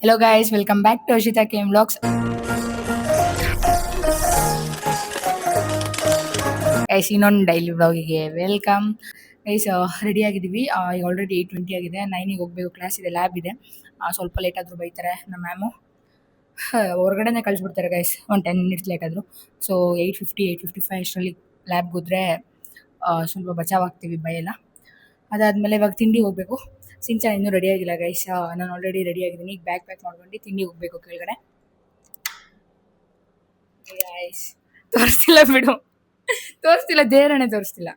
Hello guys, welcome back to Ashita KM Vlogs. Guys ಇನ್ನೊಂದು daily ವ್ಲಾಗಿಗೆ welcome. Guys ready ಆಗಿದ್ದೀವಿ. ಈಗ already 8:20 ಆಗಿದೆ. 9ಗೆ ಹೋಗಬೇಕು, ಕ್ಲಾಸ್ ಇದೆ, ಲ್ಯಾಬ್ ಇದೆ. ಸ್ವಲ್ಪ ಲೇಟ್ ಆದರೂ ಬೈತಾರೆ ನಮ್ಮ ಮ್ಯಾಮು. ಹೊರಗಡೆನೇ ಕಳಿಸ್ಬಿಡ್ತಾರೆ ಗೈಸ್, ಒಂದು 10 ಮಿನಿಟ್ಸ್ ಲೇಟ್ ಆದರೂ. ಸೊ 8:55 ಅಷ್ಟರಲ್ಲಿ ಲ್ಯಾಬ್ಗೆ ಹೋದರೆ ಸ್ವಲ್ಪ ಬಚಾವಾಗ್ತೀವಿ ಭಯ. ಅದಾದಮೇಲೆ ಇವಾಗ ತಿಂಡಿ ಹೋಗಬೇಕು. ಸಿಂಚನ ಇನ್ನೂ ರೆಡಿ ಆಗಿಲ್ಲ ಗೈಸ್. ನಾನು ಆಲ್ರೆಡಿ ರೆಡಿ ಆಗಿದ್ದೀನಿ. ಈಗ ಬ್ಯಾಗ್ ಪ್ಯಾಕ್ ಮಾಡ್ಕೊಂಡು ತಿಂಡಿ ಹೋಗಬೇಕು ಕೆಳಗಡೆ. ಗೈಸ್ ತೋರಿಸ್ತಿಲ್ಲ ಬಿಡು, ತೋರಿಸ್ತಿಲ್ಲ, ದೇವರನ್ನೇ ತೋರಿಸಿಲ್ಲ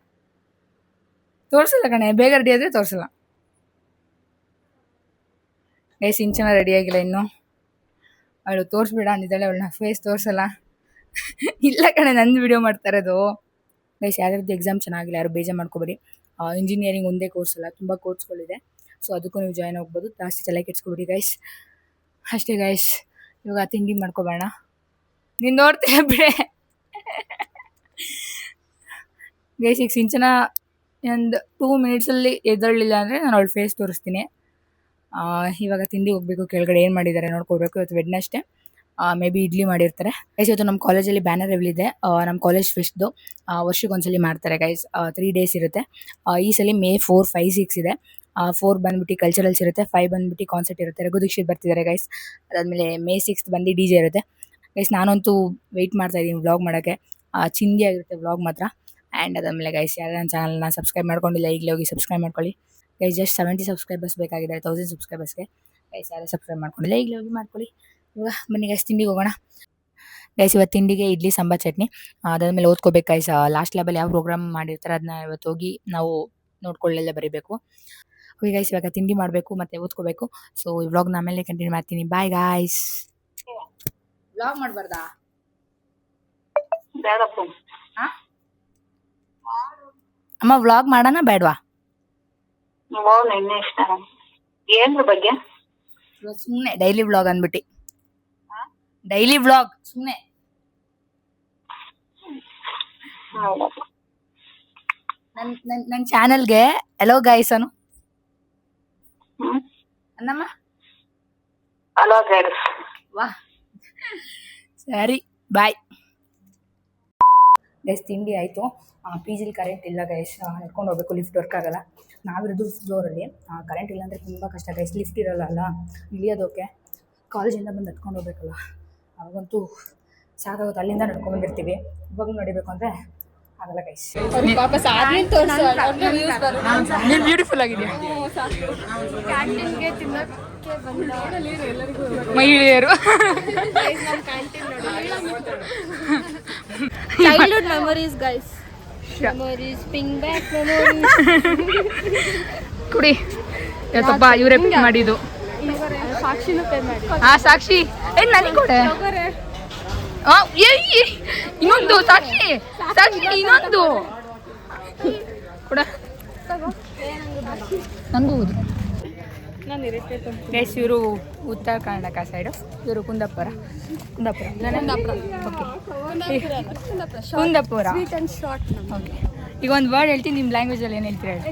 ಕಣೆ. ಬೇಗ ರೆಡಿ ಆದರೆ ತೋರಿಸಲ್ಲ. ಗೈಸ್ ಸಿಂಚನ ರೆಡಿ ಆಗಿಲ್ಲ ಇನ್ನೂ. ಅವಳು ತೋರಿಸ್ಬೇಡ ಅಂದಿದ್ದಾಳೆ, ಅವಳನ್ನ ಫೇಸ್ ತೋರಿಸಲ್ಲ. ಇಲ್ಲ ಕಣೆ, ನಂದು ವಿಡಿಯೋ ಮಾಡ್ತಾ ಇರೋದು. ಗೈಸ್ ಯಾರ್ಯಾರ್ದು ಎಕ್ಸಾಮ್ ಚೆನ್ನಾಗಿಲ್ಲ, ಯಾರು ಬೇಜಾರು ಮಾಡ್ಕೋಬೇಡಿ. ಇಂಜಿನಿಯರಿಂಗ್ ಒಂದೇ ಕೋರ್ಸ್ ಅಲ್ಲ, ತುಂಬ ಕೋರ್ಸ್ಗಳಿದೆ. ಸೊ ಅದಕ್ಕೂ ನೀವು ಜಾಯ್ನ್ ಆಗ್ಬೋದು. ಜಾಸ್ತಿ ತಲೆ ಕೆಡ್ಸ್ಕೊಬಿಡಿ ಗೈಸ್. ಅಷ್ಟೇ ಗೈಸ್, ಇವಾಗ ತಿಂಡಿ ಮಾಡ್ಕೊಬೇಡ. ನೀನು ನೋಡ್ತೀಯ ಬಿಡೆ. ಗೈಸ್ ಈಗ ಸಿಂಚನ ಒಂದು 2 ಮಿನಿಟ್ಸಲ್ಲಿ ಎದ್ದರಲಿಲ್ಲ ಅಂದರೆ ನಾನು ಅವಳ ಫೇಸ್ ತೋರಿಸ್ತೀನಿ. ಇವಾಗ ತಿಂಡಿ ಹೋಗಬೇಕು ಕೆಳಗಡೆ. ಏನು ಮಾಡಿದ್ದಾರೆ ನೋಡ್ಕೊಳ್ಬೇಕು. ಇವತ್ತು ವೆಡ್ನಸ್ಡೇ, ಮೇ ಬಿ ಇಡ್ಲಿ ಮಾಡಿರ್ತಾರೆ ಗೈಸ್. ಇವತ್ತು ನಮ್ಮ ಕಾಲೇಜಲ್ಲಿ ಬ್ಯಾನರ್ ಇದೆ. ನಮ್ಮ ಕಾಲೇಜ್ ಫೆಸ್ಟ್ದು ವರ್ಷಕ್ಕೊಂದ್ಸಲಿ ಮಾಡ್ತಾರೆ ಗೈಸ್. 3 ಡೇಸ್ ಇರುತ್ತೆ. ಈ ಸಲ May 4, 5, 6 ಇದೆ. 4 ಬಂದ್ಬಿಟ್ಟು ಕಲ್ಚರಲ್ಸ್ ಇರುತ್ತೆ, 5 ಬಂದ್ಬಿಟ್ಟು ಕಾನ್ಸರ್ಟ್ ಇರುತ್ತೆ. ರಘು ದೀಕ್ಷಿತ್ ಬರ್ತಿದ್ದಾರೆ ಗೈಸ್. ಅದಾದಮೇಲೆ May 6 ಬಂದು DJ ಇರುತ್ತೆ ಗೈಸ್. ನಾನಂತೂ ವೆಯ್ಟ್ ಮಾಡ್ತಾ ಇದ್ದೀನಿ ವ್ಲಾಗ್ ಮಾಡೋಕ್ಕೆ. ಚಿಂದಿ ಆಗಿರುತ್ತೆ ವ್ಲಾಗ್ ಮಾತ್ರ. ಆ್ಯಂಡ್ ಅದಾದಮೇಲೆ ಗೈಸ್ ಯಾರು ನನ್ನ ಚಾನಲ್ನ ಸಬ್ಸ್ಕ್ರೈಬ್ ಮಾಡ್ಕೊಂಡಿಲ್ಲ ಈಗಲೇ ಹೋಗಿ ಸಬ್ಸ್ಕ್ರೈಬ್ ಮಾಡ್ಕೊಳ್ಳಿ ಗೈಸ್. ಜಸ್ಟ್ 70 ಸಬ್ಸ್ಕ್ರೈಬರ್ಸ್ ಬೇಕಾಗಿದ್ದಾರೆ 1000 ಸಬ್ಸ್ಕ್ರೈಬರ್ಸ್ಗೆ ಗೈಸ್. ಯಾರು ಸಬ್ಸ್ಕ್ರೈಬ್ ಮಾಡ್ಕೊಂಡಿಲ್ಲ ಈಗಲೇ ಹೋಗಿ ಮಾಡ್ಕೊಳ್ಳಿ. ಇವಾಗ ಬನ್ನಿ ಗೈಸ್ ತಿಂಡಿಗೆ ಹೋಗೋಣ. ಗೈಸ್ ಇವತ್ತು ತಿಂಡಿಗೆ ಇಡ್ಲಿ ಸಾಂಬಾರ್ ಚಟ್ನಿ. ಅದಾದಮೇಲೆ ಓದ್ಕೋಬೇಕು ಗೈಸ್. ಲಾಸ್ಟ್ ಲ್ಯಾಬಲ್ಲಿ ಯಾವ ಪ್ರೋಗ್ರಾಮ್ ಮಾಡಿರ್ತಾರೆ ಅದನ್ನ ಇವತ್ತು ಹೋಗಿ ನಾವು ನೋಡ್ಕೊಳ್ಳೆಲ್ಲ ಬರೀಬೇಕು. ಓಕೆ ಗೈಸ್, ಇವಾಗ ತಿಂಡಿ ಮಾಡಬೇಕು ಮತ್ತು ಓದ್ಕೋಬೇಕು. ಸೊ ಈ ವ್ಲಾಗ್ನ ಆಮೇಲೆ ಕಂಟಿನ್ಯೂ ಮಾಡ್ತೀನಿ. Bye guys. ವ್ಲಾಗ್ ಮಾಡಬಾರ್ದಾ? ಅಮ್ಮ ವ್ಲಾಗ್ ಮಾಡೋಣ ಬೇಡವಾ? ಏನ್ರ ಬಗ್ಗೆ? ಸುಮ್ಮನೆ ಡೈಲಿ ವ್ಲಾಗ್ ಅಂದ್ಬಿಟ್ಟು. ಡೈಲಿ ವ್ಲಾಗ್ ಸುಮ್ಮನೆ. ನನ್ನ ಚಾನಲ್ಗೆ hello guys Anu Annamma. Hello guys. ವಾ ಸರಿ ಬಾಯ್ ಗೈಸ್. ತಿಂಡಿ ಆಯಿತು. PGಲಿ ಕರೆಂಟ್ ಇಲ್ಲ ಗೈಸ್. ನಡ್ಕೊಂಡು ಹೋಗ್ಬೇಕು, ಲಿಫ್ಟ್ ವರ್ಕ್ ಆಗಲ್ಲ. ನಾವಿರೋದು ಫ್ಲೋರಲ್ಲಿ. ಕರೆಂಟ್ ಇಲ್ಲ ಅಂದರೆ ತುಂಬ ಕಷ್ಟ ಗೈಸ್. ಲಿಫ್ಟ್ ಇರೋಲ್ಲ ಅಲ್ಲ ಇಳಿಯೋದಕ್ಕೆ. ಕಾಲೇಜಿಂದ ಬಂದು ನಡ್ಕೊಂಡು ಹೋಗ್ಬೇಕಲ್ಲ, ಅವಾಗಂತೂ ಸಾಕಾಗುತ್ತೆ. ಅಲ್ಲಿಂದ ನಡ್ಕೊಂಡ್ಬಂದಿರ್ತೀವಿ. ಇವಾಗ ನಡಿಬೇಕು ಅಂದರೆ ಆಗಲ್ಲ ಗೈಸ್. ನೀನು ಬ್ಯೂಟಿಫುಲ್ ಆಗಿದೆಯಾ. ಮಹಿಳೆಯರು childhood memories guys. Memories, ping back memories. ಕುಡಿ ಯಾಕಪ್ಪ ಇವರೇ ಪಿಕ್ ಮಾಡಿದ್ದು. ಸಾಕ್ಷಿನೂ ಪೇ ಮಾಡಿ. ಸಾಕ್ಷಿ ಏನು ನನಗೆ ಕೊಡೆ. ಇನ್ನೊಂದು ಸಾಕ್ಷಿ ಇನ್ನೊಂದು ಕೊಡ ನನಗೂ ಹೌದು. ಗೈಸ್ ಇವರು ಉತ್ತರ ಕರ್ನಾಟಕ ಸೈಡು, ಇವರು ಕುಂದಾಪುರ. ಓಕೆ ಕುಂದಾಪುರ. ಓಕೆ ಈಗ ಒಂದು ವರ್ಡ್ ಹೇಳ್ತೀನಿ, ನಿಮ್ಮ ಲ್ಯಾಂಗ್ವೇಜಲ್ಲಿ ಏನು ಹೇಳ್ತೀರಾ ಹೇಳಿ.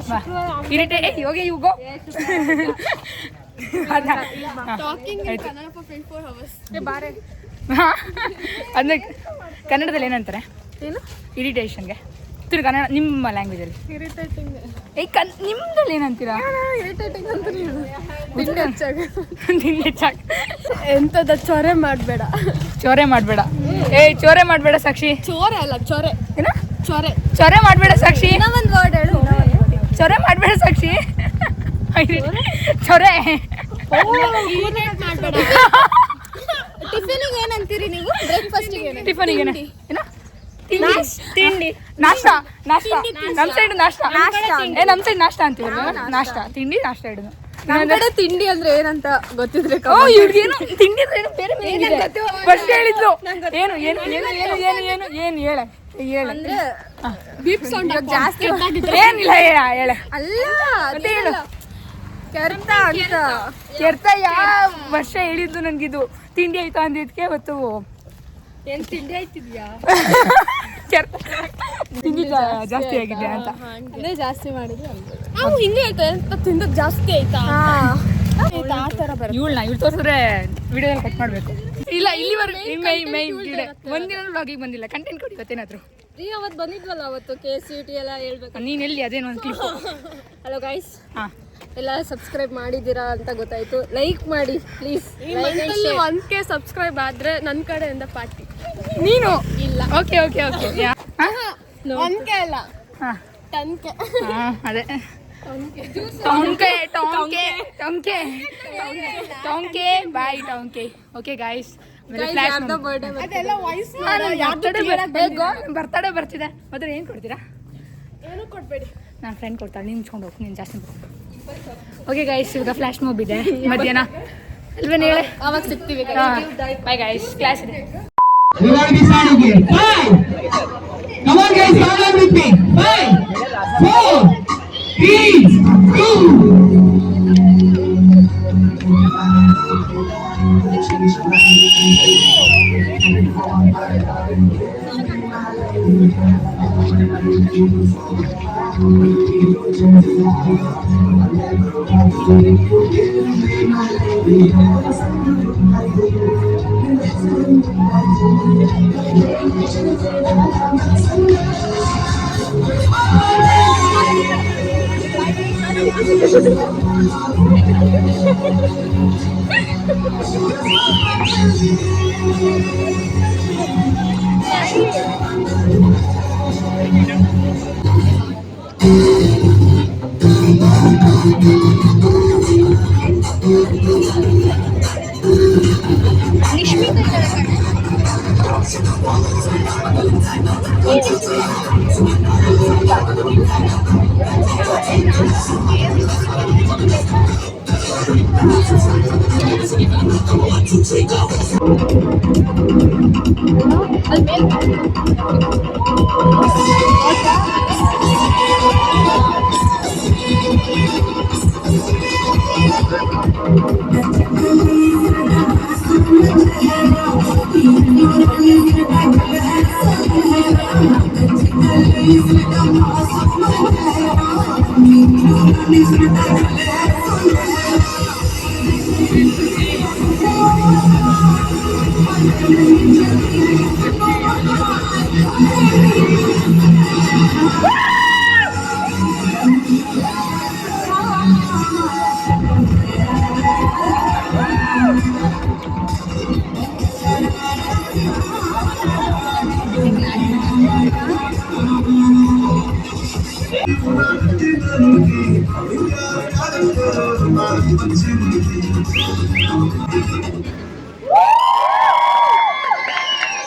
ಇರಿಟೇಟ್ ಹೋಗಿ ಇವುಗೋ. ಅಂದರೆ ಕನ್ನಡದಲ್ಲಿ ಏನಂತಾರೆ? ಏನು ಇರಿಟೇಷನ್ಗೆ ಕನ್ನಡ ನಿಮ್ಮ ಲ್ಯಾಂಗ್ವೇಜಲ್ಲಿ? ಇರಿಟೇಟಿಂಗ್. ನಿಮ್ಮದಲ್ಲಿ ಏನಂತೀರಾ? ಇರಿಟೇಟಿಂಗ್ ಅಂತ ತಿಂಡಿ ಹೆಚ್ಚಾಗ ಎಂಥದ ಚೊರೆ ಮಾಡಬೇಡ. ಚೊರೆ ಮಾಡಬೇಡ. ಚೊರೆ ಮಾಡಬೇಡ ಸಾಕ್ಷಿ. ಚೊರೆ ಅಲ್ಲ ಚೊರೆ. ಏನ ಚೊರೆ? ಚೊರೆ ಮಾಡಬೇಡ ಸಾಕ್ಷಿ. ಇನ್ನೊಂದು ವರ್ಡ್ ಹೇಳು. ಚೊರೆ ಮಾಡಬೇಡ ಸಾಕ್ಷಿ. ಚೊರೆ ಮಾಡಬೇಡ. ಟಿಫಿನಿಗೆ ಏನಂತೀರಿ ನೀವು? ಬ್ರೇಕ್ಫಾಸ್ಟಿಗೆ ಟಿಫನಿಗೆ ಏನ? ತಿಂಡಿ. ನಾಷ್ಟಾ. ನಮ್ಮ ಸೈಡ್ ನಾಷ್ಟಾ. ನಮ್ಮ ಸೈಡ್ ನಾಷ್ಟಾ ಅಂತೀವಲ್ಲ. ನಾಷ್ಟಾ ತಿಂಡಿ ನಾಷ್ಟಾ ಇಡೋದು. ನಮ್ಮ ಕಡೆ ತಿಂಡಿ ಅಂದ್ರೆ ಏನಂತ ಗೊತ್ತಿದ್ರೆ ಇವ್ರಿಗೇನು ತಿಂಡಿ ಅಂದ್ರೆ ಏನು ಬೇರೆ ಬೇರೆ ಫಸ್ಟ್ ಹೇಳಿದ್ಲು. ಏನು ಏನು ಏನು ಏನು ಏನು ಏನು ಏನು ಹೇಳ ಅಂದ್ರೆ ಬೀಪ್ ಸೌಂಡ್ ಜಾಸ್ತಿ ಏನಿಲ್ಲ ಹೇಳ. ಅಲ್ಲ ಹೇಳು. ಕೆರ್ತ ಅಂತ. ಕೆರ್ತ ಯಾವ ವರ್ಷ ಹೇಳಿದ್ದು ನನಗಿದು. ತಿಂಡಿ ಆಯ್ತಾ ಅಂದಿದ್ಕೆ ಹೊತ್ತು ಏನ್ ತಿಂಡಿ ಆಯ್ತಿದ್ಯಾ? ತಿಂಡಿ ಜಾಸ್ತಿ ಆಗಿದೆ ಅಂತ ಅಂದ್ರೆ ಜಾಸ್ತಿ ಮಾಡಿದ್ವಿ. ನಾವು ಹಿಂಗೆ ಆಯ್ತಾ ಅಂತ ತಿಂದದ್ ಜಾಸ್ತಿ ಆಯ್ತಾ? ಆ ಥರ ಬರುತ್ತೆ. ಇವಳು ತೋರಿಸಿದ್ರೆ ವಿಡಿಯೋದಲ್ಲಿ ಕಟ್ ಮಾಡಬೇಕು. ಇಲ್ಲ ಇಲ್ಲಿವರೆಗೂ ಒಂದಿನ ಬ್ಲಾಗಿಗೆ ಬಂದಿಲ್ಲ. ಕಂಟೆಂಟ್ ಕೊಡಿ ಇವತ್ತೇನಾದ್ರು. ಅವತ್ತು ಬಂದಿದ್ವಲ್ಲ, ಅವತ್ತು KCT ಎಲ್ಲ ಹೇಳ್ಬೇಕು. ನೀನು ಎಲ್ಲಿ ಅದೇನೋ ಒಂದು ಕ್ಲಿಪ್. ಹಲೋ ಗೈಸ್, ಹಾಂ ಎಲ್ಲ ಸಬ್ಸ್ಕ್ರೈಬ್ ಮಾಡಿದ್ದೀರಾ ಅಂತ ಗೊತ್ತಾಯ್ತು. ಲೈಕ್ ಮಾಡಿ ಪ್ಲೀಸ್. 1K ಸಬ್ಸ್ಕ್ರೈಬ್ ಆದ್ರೆ ನನ್ನ ಕಡೆಯಿಂದ ಪಾರ್ಟಿ. ನೀನು ಇಲ್ಲ. ಓಕೆ ಓಕೆ ಓಕೆ 1K ಅಲ್ಲ, ಹಾಂ 10K. ಹಾಂ ಅದೇ ಟೊಂಕೆ ಬಾಯ್ ಟೊಂಕೆ. ಓಕೆ ಗಾಯ್ಸ್, ಬರ್ತಡೇ ಬರ್ತಿದೆ. ಮೊದಲು ಏನು ಕೊಡ್ತೀರಾ? ಏನು ಕೊಡ್ಬೇಡಿ, ನನ್ನ ಫ್ರೆಂಡ್ ಕೊಡ್ತಾಳೆ, ನೀನು ಮುಚ್ಕೊಂಡು ಹೋಗಿ, ನೀನು ಜಾಸ್ತಿ. ಓಕೆ ಗಾಯ್ಸ್, ಇವಾಗ ಫ್ಲಾಶ್ ಮೂವ್ ಇದೆ ಮಧ್ಯಾಹ್ನ ಅಲ್ವೇನು ಹೇಳಿ. ಅವಾಗ ಸಿಗ್ತೀವಿ. ಬಾಯ್ ಗಾಯ್ಸ್, ಕ್ಲಾಸ್ ಇದೆ. We want to be starting again. 5. Come on, guys, count on with me. 5, 4, 3, 3.